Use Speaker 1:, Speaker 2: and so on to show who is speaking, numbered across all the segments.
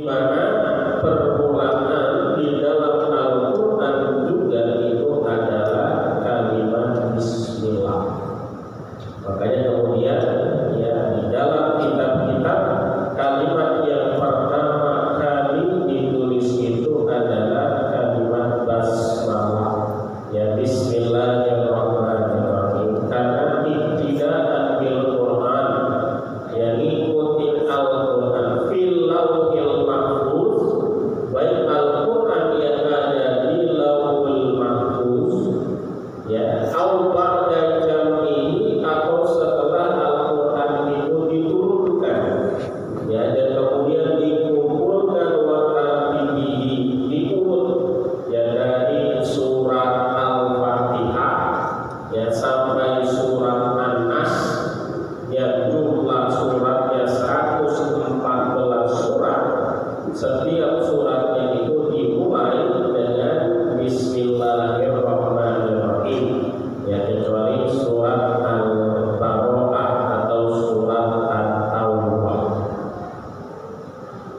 Speaker 1: mana permulaan di dalam Al-Quran juga itu adalah kalimat Bismillah. Makanya kemudian ya di dalam kitab-kitab kalimat yang pertama kali ditulis itu adalah kalimat basmalah, ya Bismillahirrahmanirrahim. Karena ibtidaan bil Quran, ya ngikutin Al-Quran fil lauhil mahfuz, baik Al-Quran yang ada di lauhul mahfuz, ya au ba'da jam'i atau setelah Al-Quran itu diturunkan, ya dan kemudian dikumpulkan wakatibihi, diurut ya dari surat Al-Fatihah ya sampai surat An-Nas yang jumlah suratnya 114 surat. Setiap suratnya itu dimulai dengan Bismillahirrahmanirrahim, ya kecuali surat Al-Baqarah atau surat At-Taubah.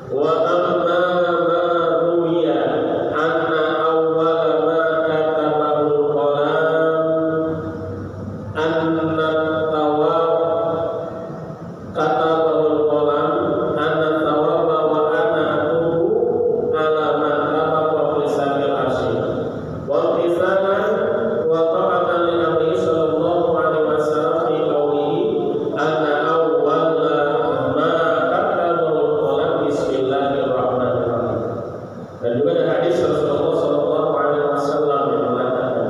Speaker 1: Wa amma ma ruwiya anna awwala ma katabahul qalam anna katabahul qalam anna thawaba wa ana atubu ala man tabaqa fi sabil asyir wa tisalan wa ta'atan li Nabi sallallahu alaihi wasallam fi qawlihi anna awwala ma katabahul qalam bismillahirrahmanirrahim. Dan juga ada hadis Rasulullah sallallahu alaihi wasallam yang mengatakan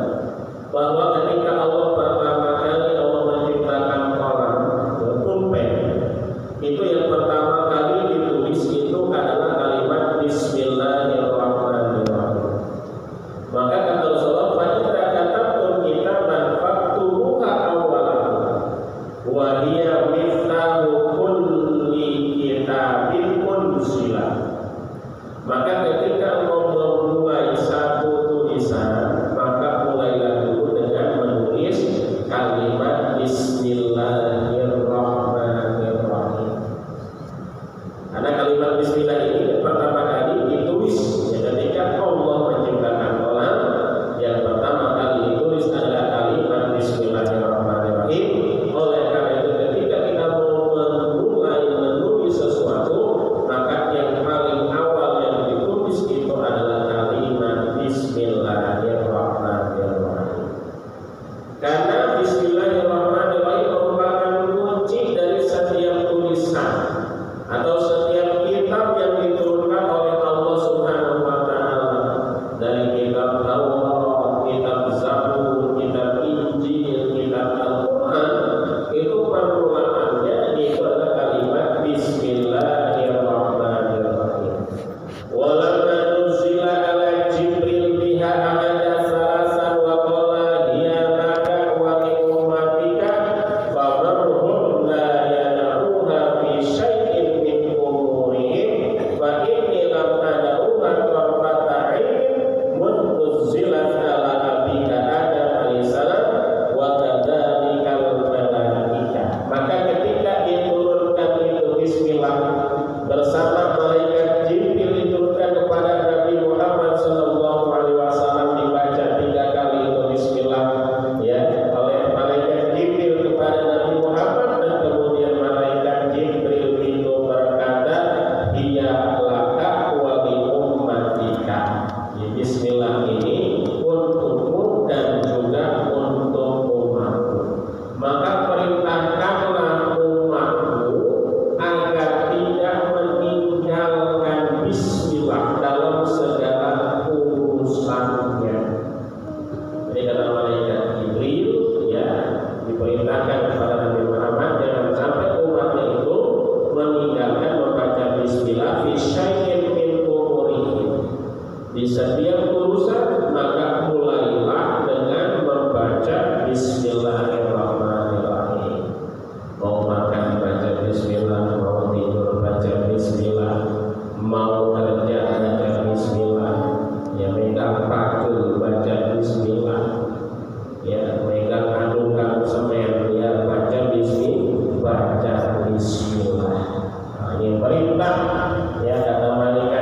Speaker 1: bahwa ketika Allah pertama kali Allah menciptakan qalam, pulpen, itu yang pertama kali ditulis itu adalah kalimat Bismillahirrahmanirrahim. Maka kata Rasulullah, "Fa'idza katabtum kitaban faktubuha awwalan wa hiya miftahu kulli kitabin unzila." Maka ketika mau memulai satu tulisan, maka mulailah dulu dengan menulis kalimat Bismillahirrahmanirrahim. Karena kalimat Bismillah ini pertama kali ditulis ya, ketika Allah menciptakan qalam, yang pertama kali ditulis adalah kalimat Bismillahirrahmanirrahim. Oleh karena itu ketika kita mau memulai menulis sesuatu, maka yang paling awal yang ditulis itu adalah kalimat Bismillahirrahmanirrahim. Karena Bismillahirrahmanirrahim merupakan kunci dari setiap tulisan atau setiap kitab yang diturunkan oleh Allah Subhanahu wa taala, dari kitab Taurat, kitab Zabur, kitab Injil, kitab Al-Quran, itu permulaannya itu adalah kalimat Bismillahirrahmanirrahim. Walamma nuzila ala Jibril biha ahada salasan wa qala hiya laka wa li ummatika famarhum la yad'uha fi syai'in min umurihim fa inni lam ad'uha tarfata 'ainin munzilat ala abika Adam alaihissalam wa kadzalikal malaikah. Maka ketika diturunkan itu Bismillah bersama malaikat Jibril diturunkan kepada Nabi Muhammad sallallahu alaihi wasallam, dibaca 3 kali itu Bismillah ya oleh malaikat Jibril kepada Nabi Muhammad, dan kemudian malaikat Jibril itu berkata, "Hiya laka wa li ummatika." Ya, Bismillah ini untukmu dan juga untuk umatmu. Maka perintahkanlah umatmu agar tidak meninggalkan Bismillah dalam segala urusannya. Jadi kata malaikat Jibril ya diperintahkan kepada Nabi Muhammad jangan sampai umatnya itu meninggalkan membaca Bismillah fi syai'in min umurihim. Di setiap urusan maka mulailah dengan membaca Bismillahirrahmanirrahim. Mau makan baca Bismillah, mau tidur baca Bismillah, mau kerja baca Bismillah, ya megang paku baca Bismillah, ya megang adukan semen ya baca Bismillah. Nah, ini perintah ya kata malaikat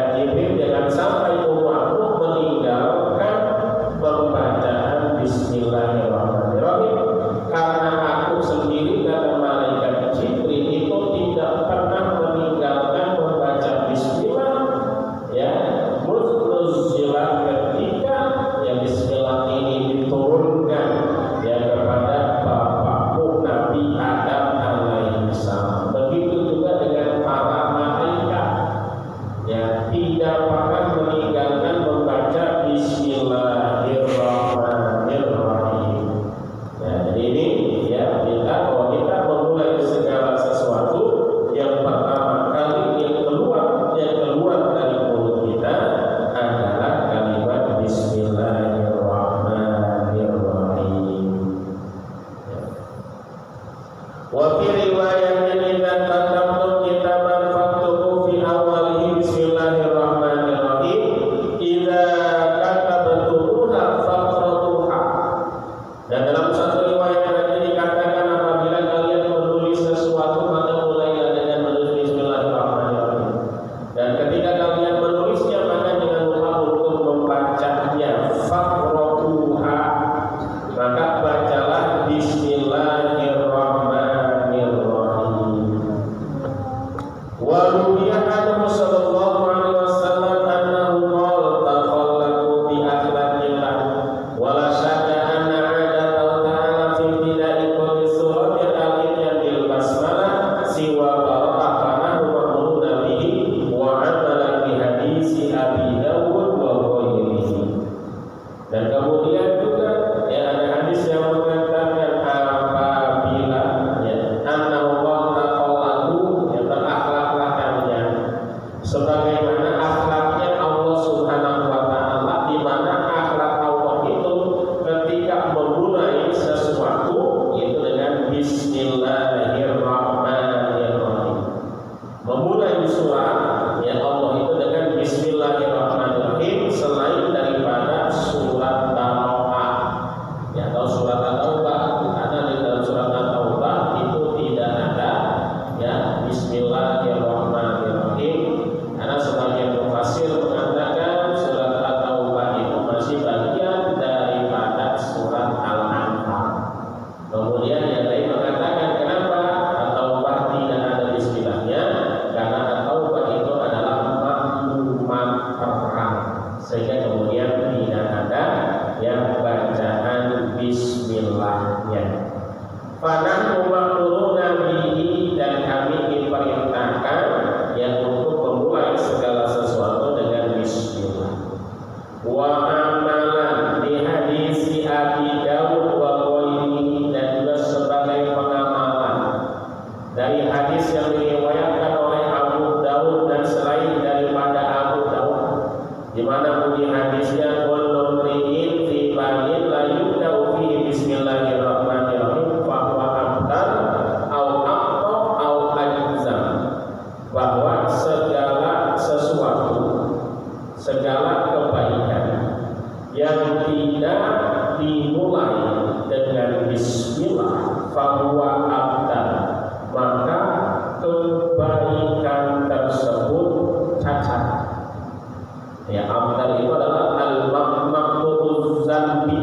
Speaker 1: Ya, abtar itu adalah al-maqtu'uz zambi,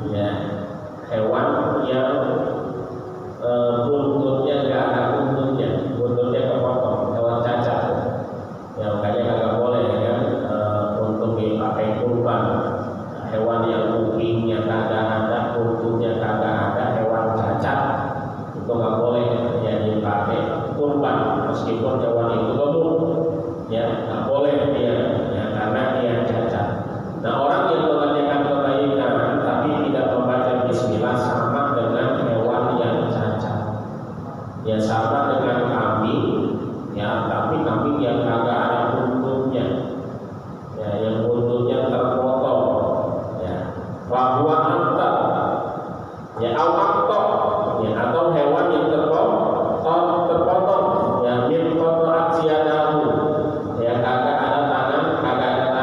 Speaker 1: ya, hewan yang buntutnya nggak ada buntutnya kepotong, hewan cacat. Ya, makanya kagak boleh ya untuk dipakai kurban. Hewan yang kupingnya kagak ada, buntutnya kagak ada, hewan cacat itu nggak boleh ya dipakai kurban, meskipun hewan itu gemuk, ya nggak boleh dia, ya karena dia cacat. Nah, orang yang mengerjakan kebaikan tapi tidak membaca Bismillah sama dengan hewan yang cacat. Ya sama dengan kambing, ya tapi kambing yang kagak ada buntutnya, ya yang buntutnya terpotong, ya bahwa antar, ya awaktok, ya atau hewan yang terpotong, ya min kotorat siadahu, ya kagak ada tangannya, kagak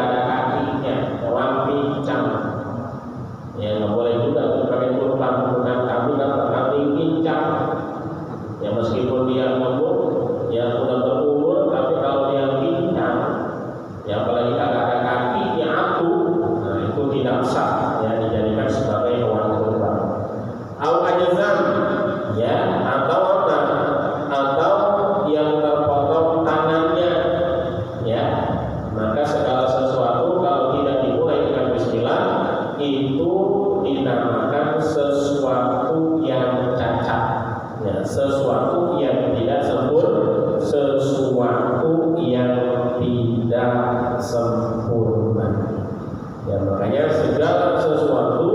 Speaker 1: ada kakinya, hewan pincang, ya nggak boleh juga pakai kurban dengan kambing atau kambing pincang. Ya meskipun dia gemuk, ya udah berumur, tapi kalau dia pincang, ya apalagi kagak ada kaki, dia aku, nah itu tidak sah ya dijadikan sebagai hewan kurban. Au ajzam, ya atau apa? Atau yang terpotong tangannya, ya maka segala sesuatu kalau tidak dimulai dengan Bismillah itu dinamakan sesuatu yang cacat. Ya, sesuatu yang tidak sempurna, sesuatu yang tidak sempurna. Ya, makanya segala sesuatu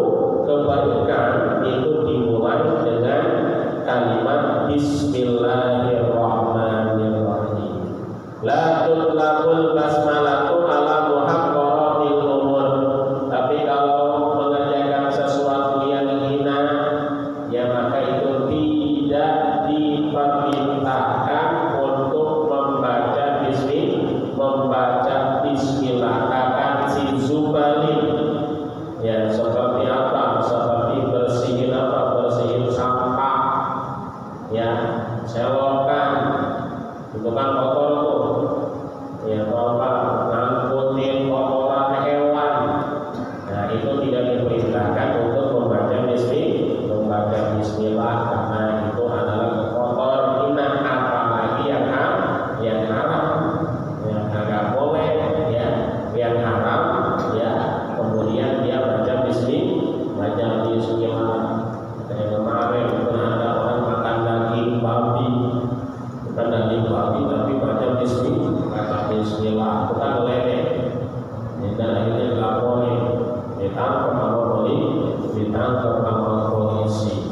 Speaker 1: kebaikan itu dimulai dengan kalimat Bismillahirrahmanirrahim. La tutlaqul basmalatu ala muhaqqaratil umur. Tapi kalau mengerjakan sesuatu yang hina, ya maka itu tidak diperintahkan untuk membaca Bismillah. Kata si Zubali, ya seperti apa? Seperti bersihin sampah, ya selokan, itu kan kotor tuh, ya apa? Ngangkutin kotoran hewan. Nah itu tidak diperintahkan untuk membaca Bismillah karena itu adalah kotor hina, apalagi yang haram, yang agak boleh, ya yang haram, ya kemudian dia baca Bismillah. Kayak kemarin itu ada orang makan daging babi, bukan daging babi tapi baca Bismillah, itu kan ledek. Dan akhirnya dilaporin, ditangkap sama polisi.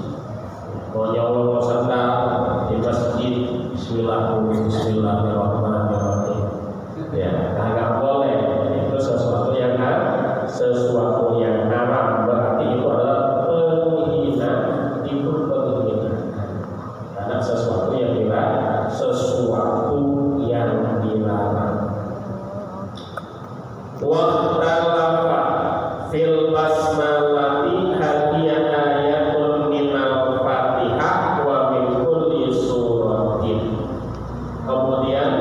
Speaker 1: Mau nyolong sandal di masjid, Bismillahirrahmanirrahim. Ya, agak boleh. Itu sesuatu yang haram, berarti itu adalah penghinaan, itu penghinaan. Karena sesuatu yang dilarang. Waqtalafa fil basmalati hadiya ayatun minal Fatihah wa min kulli suratin. Kemudian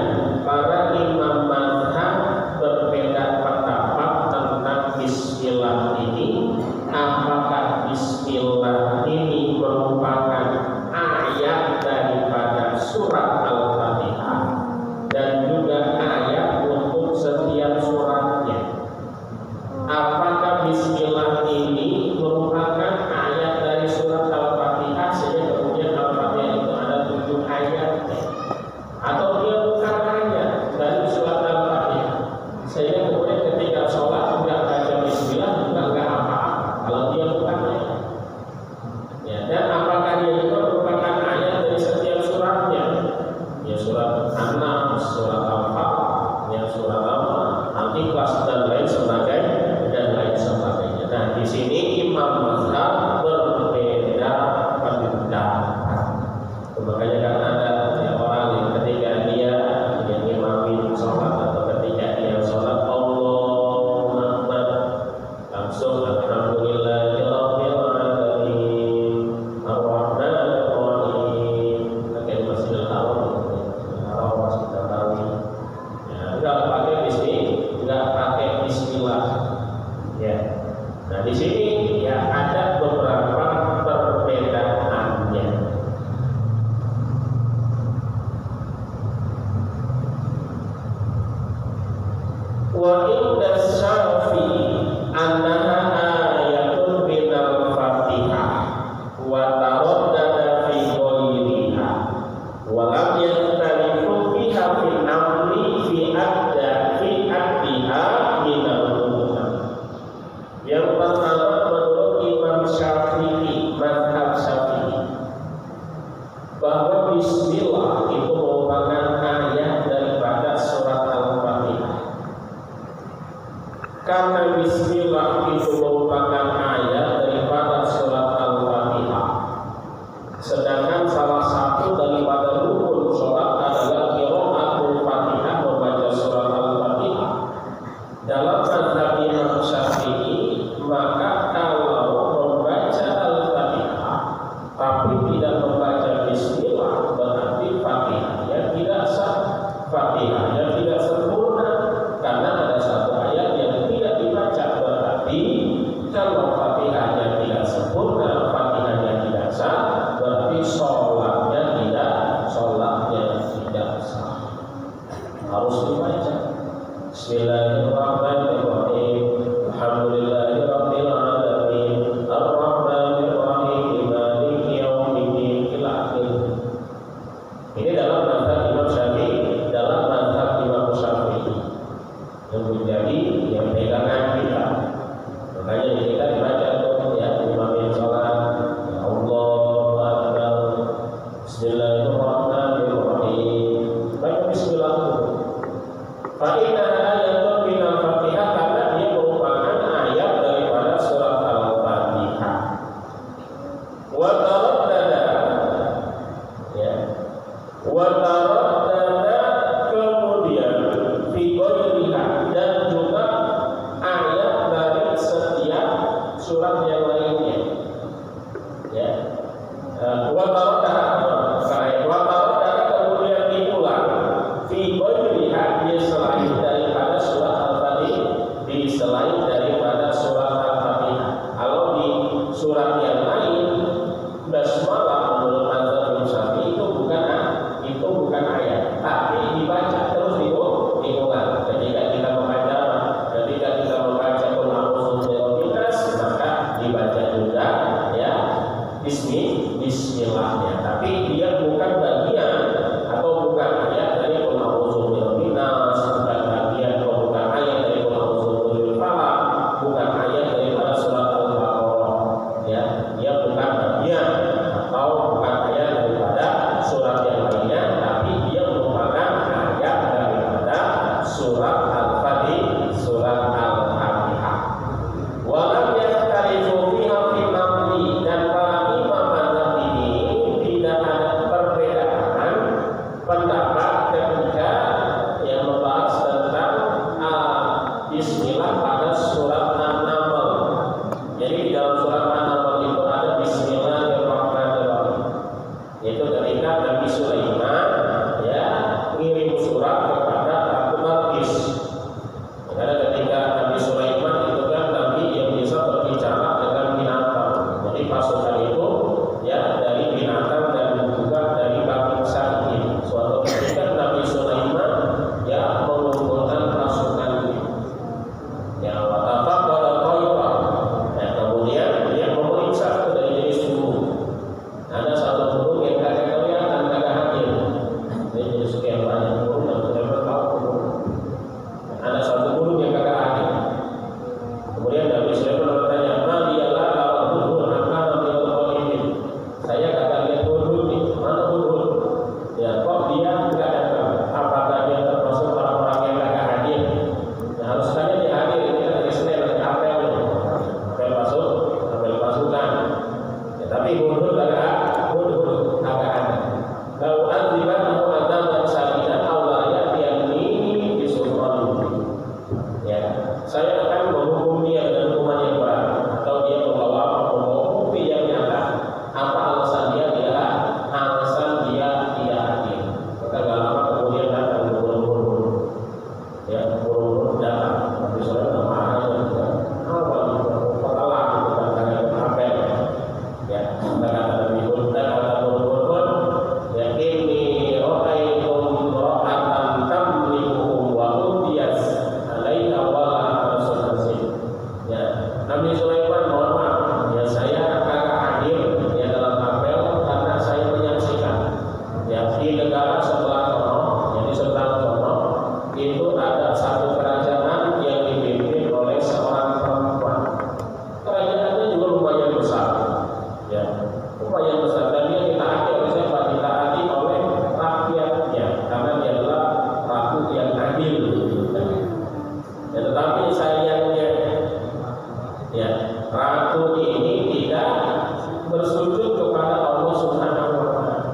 Speaker 1: para imam mazhab berbeda pendapat tentang Bismillah ini. Apakah Bismillah ini merupakan ayat daripada surat Al-Fatihah dan juga ayat untuk setiap suratnya, Wa inda Syafi'i annaha ayatun minal Fatihah wa taraddada fi ghairiha wa lam yaktalifu fiha fil amri fi addiha minal Qur'an. Yang pertama menurut Imam Syafi'i, mazhab Syafi'i, bahwa bismillah itu merupakan ayat daripada surat Al-Fatihah. Karena bismillah itu merupakan ayat daripada surat Al-Fatihah, sedangkan salah satu daripada rukun sholat adalah qiraatul Fatihah, membaca surat Al-Fatihah. Dalam mazhab Imam Syafi'i, maka kalau membaca Al-Fatihah tapi tidak membaca bismillah, berarti Fatihahnya tidak sah, Fatihahnya tidak sempurna, karena ada satu ayat yang tidak dibaca. Berarti kalau Fatihahnya tidak sempurna, Fatihahnya tidak sah, berarti sholatnya tidak sah. Harus dibaca. Bismillahirrahmanirrahim. Alhamdulillahirabbil alamin. Arrahmanir rahim. Maliki yaumiddin. Ila akhir. Ini dalam mazhab Imam Syafi'i, dalam mazhab Imam Syafi'i yang menjadi yang pegangan kita. Makanya kita dibaca tuh ya, imamin sholat, ya Allahu Akbar, Bismillahirrahmanirrahim. Baca bismillah. Fa inna ayatun minal Fatihah, karena dia merupakan ayat daripada surat Al-Fatihah. Wa taraddada, ya. Wa taraddada, kemudian fi ghairiha, dan juga ayat dari setiap surat yang lainnya, ya. Wa taraddada, kemudian diulang fi ghairiha, dia selain daripada surat Al-Fatihah, selain daripada surat Al-Fatihah. Kalau di surat yang lain basmalah menurut mazhab Imam Syafi'i itu bukan ayat, tapi dibaca terus diulang. Ketika kita membaca qul a'udzu birabbin nas, maka dibaca juga ya bismillahnya, tapi dia bukan bagian atau bukan ayat dari qul a'udzu birabbin nas, bukan bagian atau bukan ayat dari qul a'udzu birabbil falaq, bukan ayat daripada surat Al-Baqarah, ya. Dia bukan bagian atau bukan ayat daripada surat yang lainnya, tapi dia merupakan ayat daripada surat Al-Fatihah, surat Al-Fatihah. Walam yakhtalifu fiha fil amri, dan para imam mazhab ini tidak ada perbedaan pendapat ketika yang membahas tentang bismillah pada surat An-Naml. Jadi di dalam surat An-Naml itu ada Bismillahirrahmanirrahim. Itu ketika Nabi Sulaiman ya mengirim surat kepada Ratu Balqis. Karena ketika Nabi Sulaiman itu kan Nabi yang bisa berbicara dengan binatang. Jadi pasukan itu ya dari binatang dan juga dari bangsa ini. Suatu ketika Nabi Sulaiman ya mengumpulkan pasukan ini. Ya watafaq pada tayyiba. Ya, kemudian dia memeriksa dari jenis burung. Ada satu burung yang kagak kelihatan, kagak hadir. Ini jenis sekian banyak burung yang tidak tahu burung. Ada satu burung yang kagak hadir. Kemudian Nabi Sulaiman bertanya, "Madiyalah kalau burung akan ambil ini?" Saya kagak lihat burung ini. Mana burung? Ya, kok dia enggak datang? Apakah dia termasuk orang-orang yang kagak hadir? Nah, harus saja dia hadir. Ini kan hari Senin, hari apel pasukan. Ya, tapi burung kagak ada. Kalau aziban atau adzab sabidan Allah yang ini disultan. Ya, saya akan menghukum dia dengan hukuman yang berat, atau dia membawa bukti yang nyata. Apa alasan dia tidak hadir? Maka gak lama kemudian datang burung-burung. Ya, burung-burung datang. Tapi saya tak marah juga. Awal itu pekalah bukan karena itu apel. Ya, kata Nabi Hud, kata burung-burung, ya ini ro'aikum ro'atan tamlikuhum wa ubiyas alaiha satu kerajaan yang dipimpin oleh seorang perempuan. Kerajaannya juga lumayan besar, ya, lumayan besar, dan dia ditaati oleh siapa? Ditaati oleh rakyatnya, karena dia adalah ratu yang adil. Ya, tetapi sayangnya, ya, ratu ini tidak bersujud kepada Allah Subhanahu wa Ta'ala.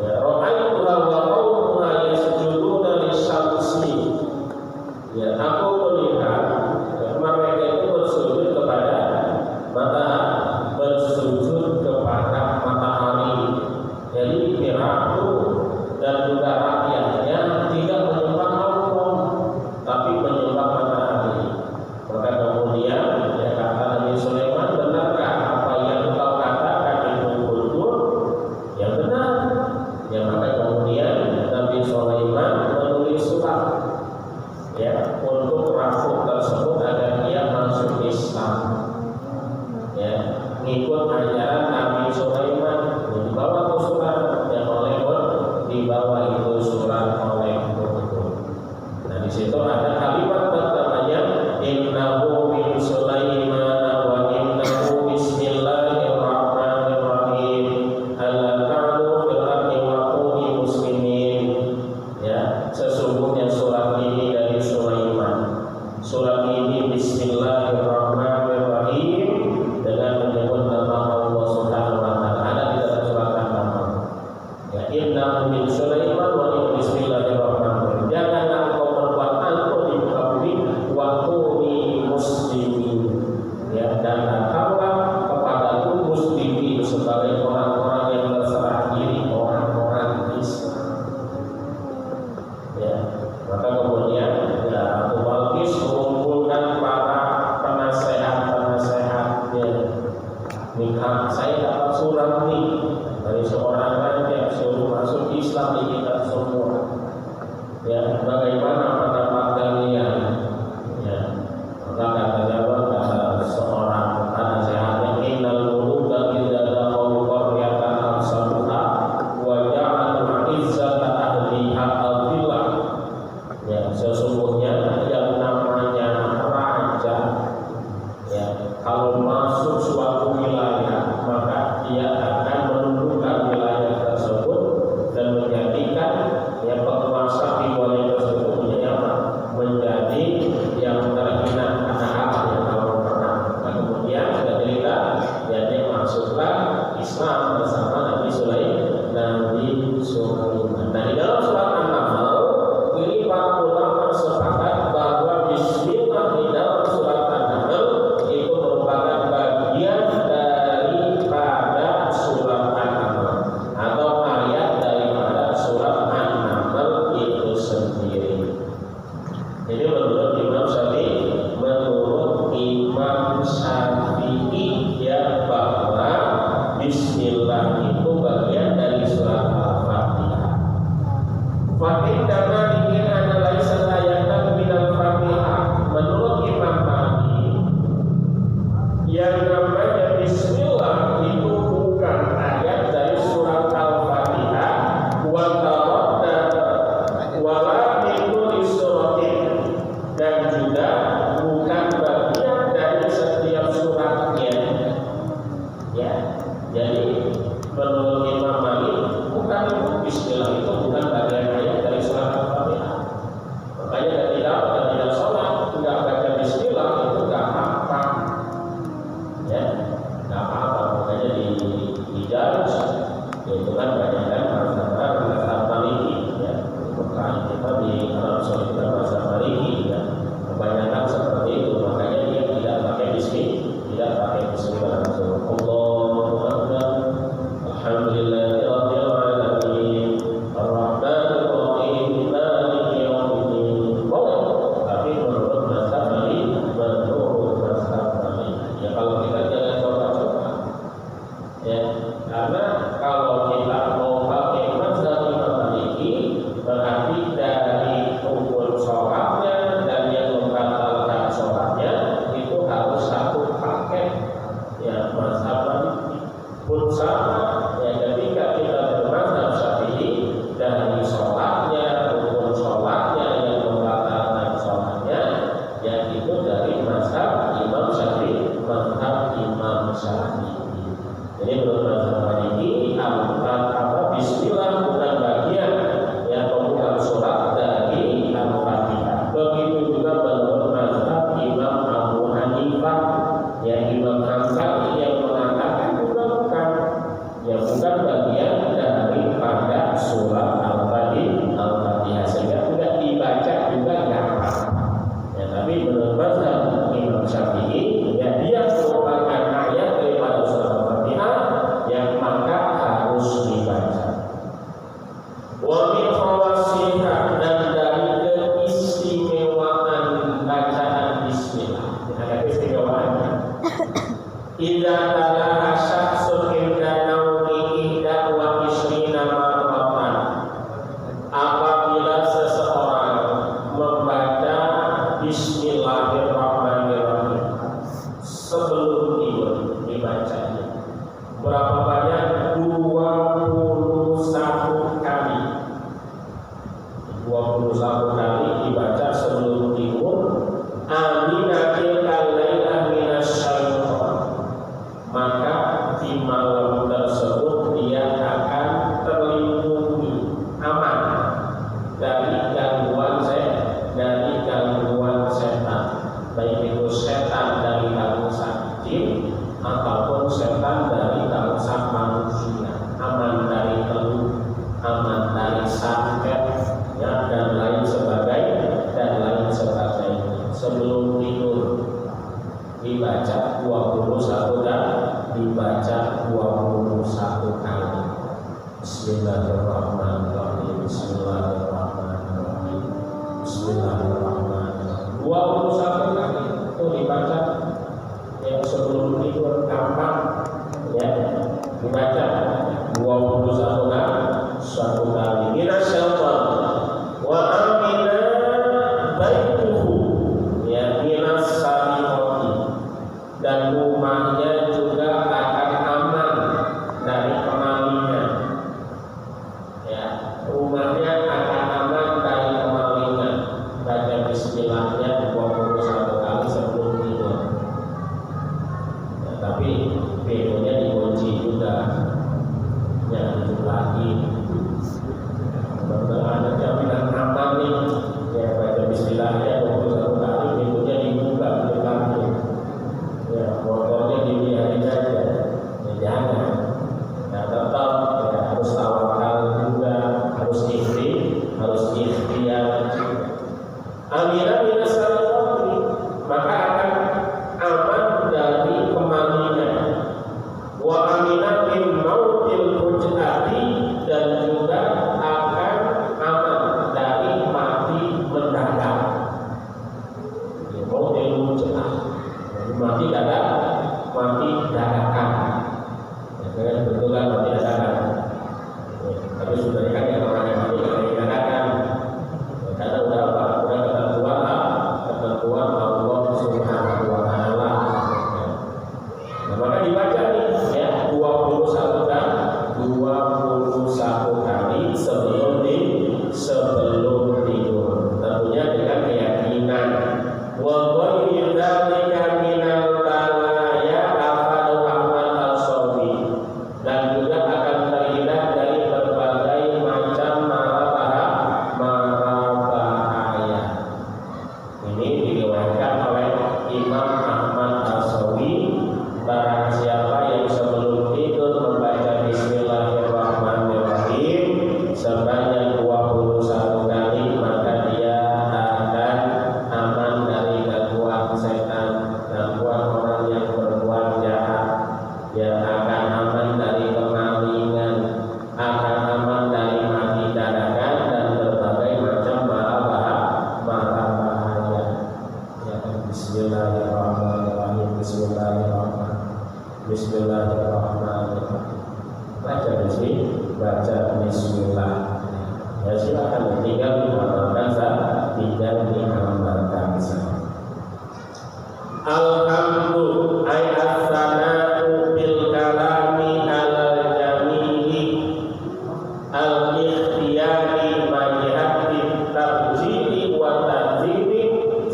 Speaker 1: Ya, ra'aituha wa qaumuha yasjuduna lisyamsi. Ya, aku melihat mereka itu bersujud kepada matahari, bersujud kepada matahari. Jadi ratu dan juga rakyatnya tidak menyembah Allah, tapi menyembah matahari. Maka kemudian ya, kata Nabi Sulaiman, benarkah apa yang engkau katakan itu betul? Yang benar. Ya, maka kemudian Nabi Sulaiman menulis surat, ya, untuk ratu tersebut agar dia masuk Islam, ya, ngikut ajaran Nabi Sulaiman. Dibawa ke surat yang oleh dibawa itu surat oleh Nah, di situ ada kalimat pertamanya innahu min Sulaiman wa innahu bismillahirrahmanirrahim alla ta'lu fil ardi wa'tuni muslimin. Ya, sesungguhnya surat ini dari Sulaiman. Surat ini bismillahirrahmanirrahim, dengan menyebut nama Allah Subhanahu wa Ta'ala. Ada di dalam surat An-Naml. Ya, innahu min Sulaiman wa innahu bismillahirrahmanirrahim. Janganlah engkau berbuat angkuh di muka bumi, wa'tuni muslimin. Ya, dan datanglah kepadaku muslimin, sebagai orang-orang yang berserah diri, orang-orang Islam. Ya, maka kemudian ya, Ratu Balqis mengumpulkan para penasehat-penasehatnya. Saya dapat surat nih dari seorang raja, suruh masuk Islam di kita semua. Ya, bagaimana pendapat kalian? Ya, maka kata jawab kata seorang penasehat, innal muluka idza dakhalu qaryatan arsaluha wa ja'alu 'izzata ahliha adillah. Ya, sesungguhnya yang namanya raja, ya, kalau masuk suatu wilayah maka dia akan menundukkan wilayah tersebut dan menjadikan ya penguasa di wilayah tersebut menjadi iyatala syakhsun inda naumi ihda wa ishrina marratan. Apabila seseorang membaca Bismillahirrahmanirrahim sebelum tidur dibacanya berapa banyak? 21 kali. 21 kali dibaca sebelum tidur. Aminatil kalailah minasyaitan. Maka di malam tersebut dia akan terlindungi, aman dari gangguan setan, baik itu setan dari bangsa jin ataupun setan dari bangsa manusia. Aman dari teluh, aman dari santet, ya, dan lain sebagainya. Sebelum tidur dibaca 21 kali, dibaca 21 kali. Bismillahirrahmanirrahim. Bismillahirrahmanirrahim. Bismillahirrahmanirrahim. 21 kali itu dibaca yang sebelum tidur, gampang ya, dibaca 21 kali, satu kali. Minasyaitan wa amina baituhu, ya, minas sariqati, dan rumahnya juga akan aman dari kemalingan. Ya, rumahnya akan aman dari kemalingan. Baca bismillahnya 21 kali sebelum tidur. Ya, tapi pintunya dikunci juga, jangan tutup lagi. Kalau ada jaminan aman nih, ya baca bismillahnya 21 kali, pintunya dibuka lagi. Ya, motornya dibiarin aja, ya jangan. Ya tetap ya, harus tawakal juga, harus ikhtiar. Amina minas sariqati, maka akan aman dari kemalingan. Wa amina min mautil fujati, dan juga akan aman dari mati mendadak. Ya, mautil fujati, mati dadakan. Ya, betul kan, mati dadakan. Ya, tapi sebenarnya kan yang namanya mati dadakan, ya, karena udah ketentuan Allah Subhanahu wa Ta'ala. Nah, maka dibaca nih ya 21 kali sebelum tidur. Tentunya dengan keyakinan wa ghairu dzalika minal balaya afadu ahmad al-sawi, dan juga akan terhindar dari berbagai macam mara bahaya. Ini diriwayatkan oleh Imam Ahmad As-Sawi, barang siapa yang sebelum tidur membaca Bismillahirrahmanirrahim sebanyak 21 kali, maka dia akan aman dari gangguan setan, gangguan orang yang berbuat jahat, dia akan aman dari kemalingan, akan aman dari mati dadakan dan berbagai macam mara bahaya. Ya, Bismillahirrahmanirrahim. Bismillahirrahmanirrahim. Baca bismillah. Ya, silakan tinggal diamalkan saja. Alhamdulillah ay as-sana'u bil kalami alal jamili al-ikhtiyari majihati tabjili wa tadzimi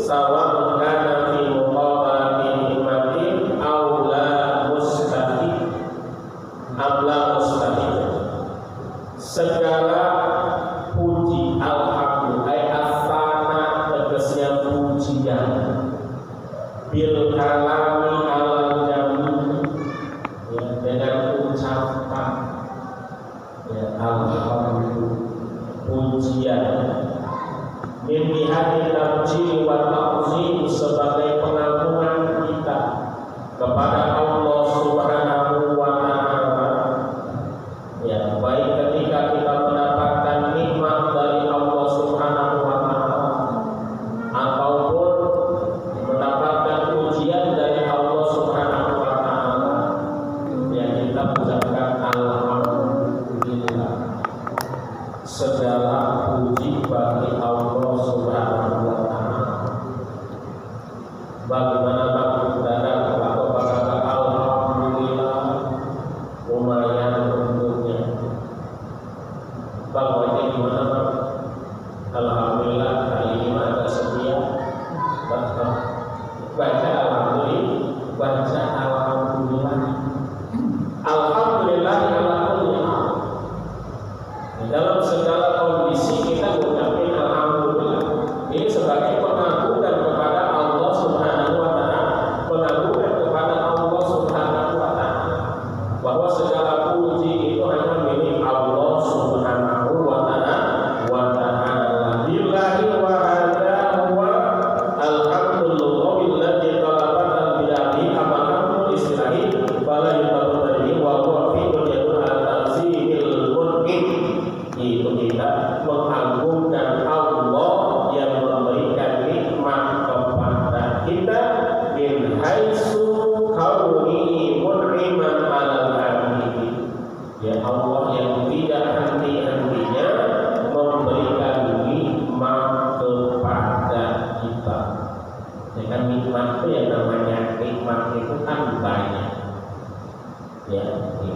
Speaker 1: sawa'un kana fi muqabati nikmatin awla mustahil. Segala puji, alhamdulillah, asana tegasnya pujian, bil kalami alal jami, ya, dengan ucapan, ya, alhamdulillah, pujian, min bihadi tabjil wa ta'zim, sebagai pengagungan kita kepada Allah Subhanahu wa Ta'ala. Ya, baik ketika kita mendapatkan nikmat dari Allah Subhanahu wa Ta'ala ataupun mendapatkan ujian dari Allah Subhanahu wa Ta'ala,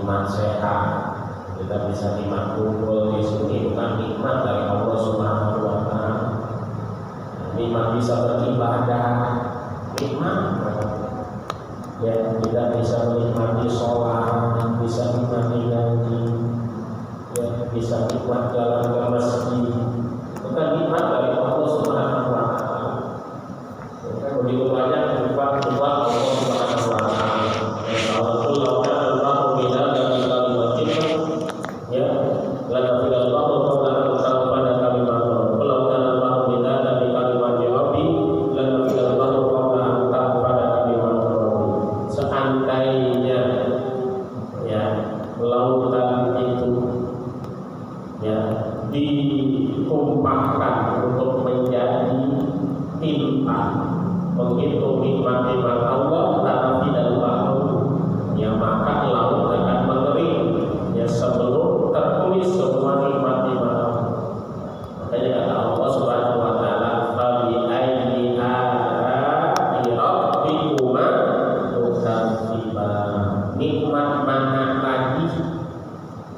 Speaker 1: nikmat sehat, kita bisa nikmat kumpul di sini, itu kan nikmat dari Allah Subhanahu wa Ta'ala. Nikmat bisa beribadah, nikmat. Ya, kita bisa menikmati sholat, bisa menikmati ngaji, ya, bisa nikmat jalan ke masjid. Itu kan nikmat dari Allah Subhanahu wa Ta'ala. Begitu banyak nikmat Allah Subhanahu wa Ta'ala. Ditumpahkan untuk menjadi tinta menghitung nikmat-nikmat Allah, tapi tidak tahu, ya maka laut akan mengering, ya sebelum tertulis semua nikmat-nikmat Allah. Makanya kata Allah Subhanahu wa Ta'ala, "Fabi ayyi ala'i rabbikuma tukadziban." Nikmat mana lagi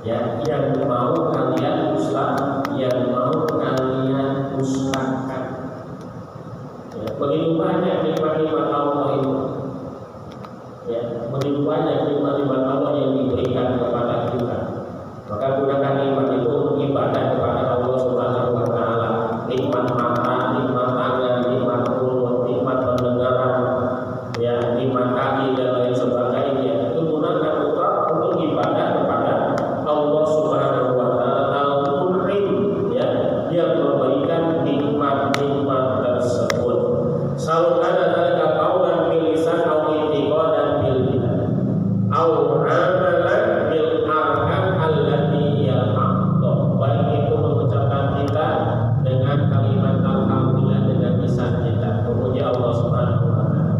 Speaker 1: ya yang mau kalian usah, yang mau kalian usahakan. Ya, begitu banyak nikmat-nikmat Allah itu. Ya, begitu banyak nikmat-nikmat Allah yang diberikan kepada kita. Maka gunakan nikmat itu untuk ibadah kepada Allah Subhanahu wa Ta'ala. Nikmat mata, nikmat tangan, nikmat mulut, nikmat pendengaran, ya, nikmat kaki dan lain sebagainya. Itu gunakan untuk ibadah kepada Allah Subhanahu wa Ta'ala Al-Mu'in, ya, yang memberikan nikmat-nikmat tersebut. Selalu ada dalam kaulan bil lisan atau i'tiqadan bil lisan atau amalan bil arkan allati hiya aqdha. Baik itu mengucapkan kita dengan kalimat alhamdulillah dengan lisan kita, memuji Allah Subhanahu wa Ta'ala.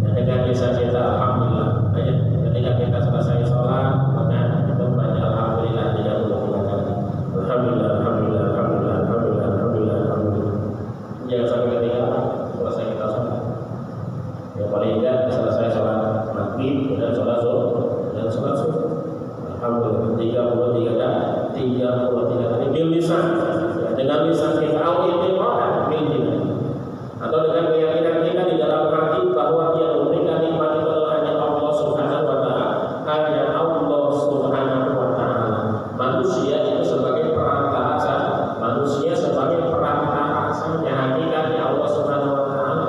Speaker 1: Ya, dengan lisan kita alhamdulillah. Ya, ketika kita selesai sholat, maka kita baca alhamdulillah 33 kali. Alhamdulillah, alhamdulillah, alhamdulillah, alhamdulillah, alhamdulillah, alhamdulillah. Jangan sampai ketika selesai kita sholat. Ya paling tidak selesai sholat maghrib dan sholat zuhur dan sholat subuh. Alhamdulillah 33 kali bil lisan. Ya, dengan lisan kita al-i'tiqad bil jinan. Atau dengan keyakinan kita di dalam hati bahwa yang memberikan nikmat itu adalah hanya Allah Subhanahu wa Ta'ala. Hanya Allah Subhanahu wa Ta'ala. Manusia itu sebagai perantara saja. Manusia sebagai perantara saja. Hakikatnya Allah Subhanahu wa Ta'ala.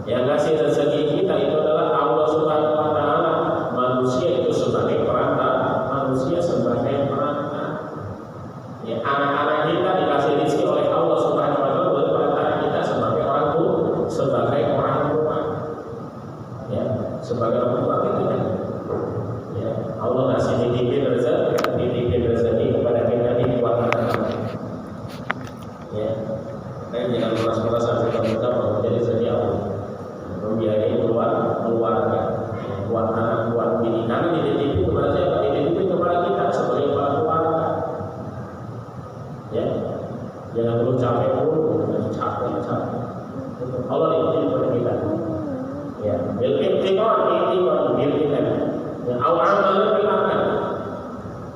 Speaker 1: Yang ngasih rezeki kita itu adalah Allah Subhanahu wa Ta'ala. Manusia itu sebagai perantara. Manusia sebagai perantara. Ya, anak-anak kita dikasih rezeki oleh Allah Subhanahu wa Ta'ala oleh perantara kita sebagai orang tua, sebagai orang tua. Ya, sebagai orang tua kita. Ya, Allah ngasih nitipin rezeki kepada kita di kuatkan. Ya, dan jangan merasa kita menjadi rezeki Allah. Membiayai keluarga, buat anak, buat bini. Karena dititipin kepada siapa? Dititipin kepada kita sebagai orang keluarga. Ya, jangan perlu capek capek. Allah dititipin kepada kita. Ya, bil i'tiqad bil iman. Ya, amal dilakukan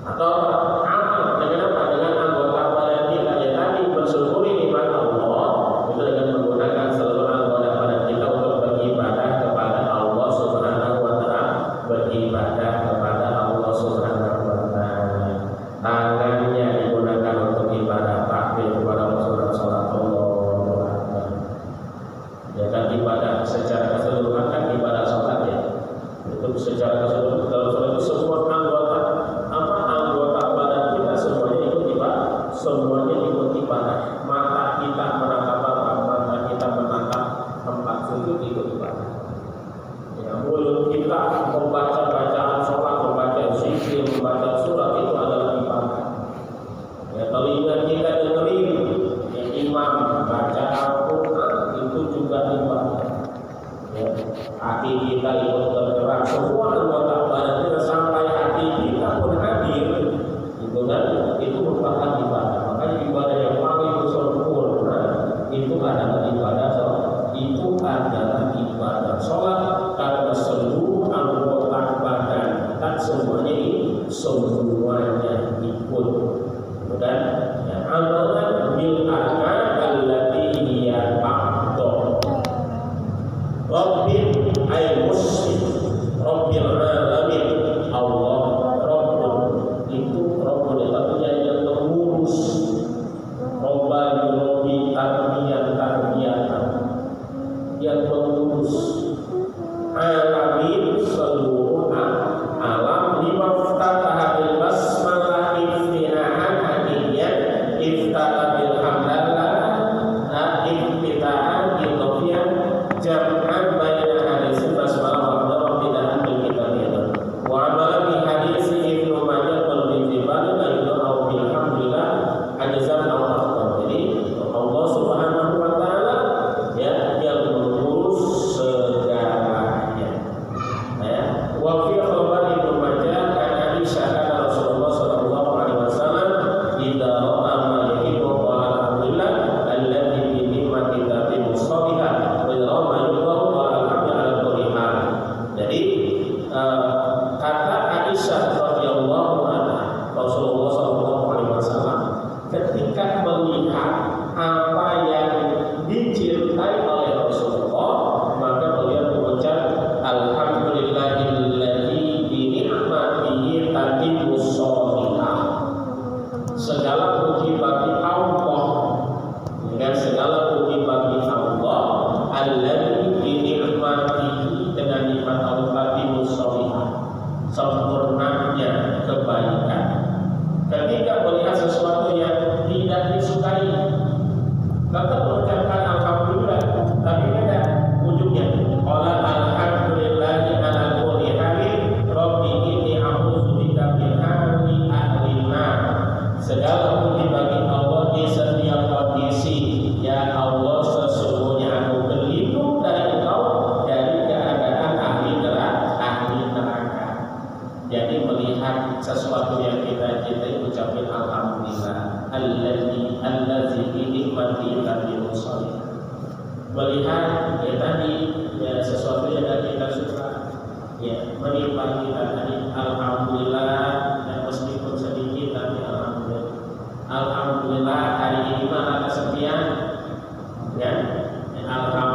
Speaker 1: atau amal dengan apa? Dengan anggota badan kita. Ya tadi bersyukuri nikmat Allah itu dengan menggunakan seluruh anggota badan kita untuk beribadah kepada Allah Subhanahu wa Ta'ala, beribadah kepada Allah Subhanahu wa Ta'ala. Tangannya digunakan untuk ibadah takbir kepada Allah, sholat Allah. Ya kan ibadah secara keseluruhan kan ibadah sholat ya. Itu secara keseluruhan dalam sholat itu semua anggota badan kita semuanya ikut ibadah. Mata kita menatap apa? Mata kita menatap tempat sujud ikut ibadah. Ya, mulut kita membaca bacaan sholat, membaca zikir, membaca surat itu adalah ibadah. Ya, telinga kita dengerin ya, imam baca Al-Quran itu juga ibadah. Ya, hati kita ikut bergerak, semua anggota badan kita sampai hati kita pun hadir, itu kan itu merupakan ibadah. Makanya ibadah yang paling sempurna itu adalah ibadah sholat. Itu adalah ibadah sholat karena seluruh anggota badan kita semuanya dicintai oleh Rasulullah, maka beliau mengucap alhamdulillahilladzi bi ni'matihi tatimmus sholihah. Segala puji bagi Allah, dengan segala puji bagi Allah, alladzi bi ni'matihi, dengan nikmat Allah tatimmus sholihah, sempurnanya kebaikan. Ketika melihat sesuatu yang tidak disukai, tetap mengucapkan alhamdulillah, tapi beda ujungnya. Qala alhamdulillahi ala kulli halin, rabbi inni a'udzu bika min hali ahli nar. Segala puji bagi Allah di setiap kondisi. Ya Allah, sesungguhnya aku berlindung dari Engkau dari keadaan ahli neraka. Jadi melihat sesuatu yang kita cintai, ucapin alhamdulillah allazi bi ni'matihi tatimmus sholihah. Melihat ya tadi ya sesuatu yang kita suka, ya menimpa kita tadi alhamdulillah, ya meskipun sedikit tapi alhamdulillah hari ini mah ada sekian, ya alhamdulillah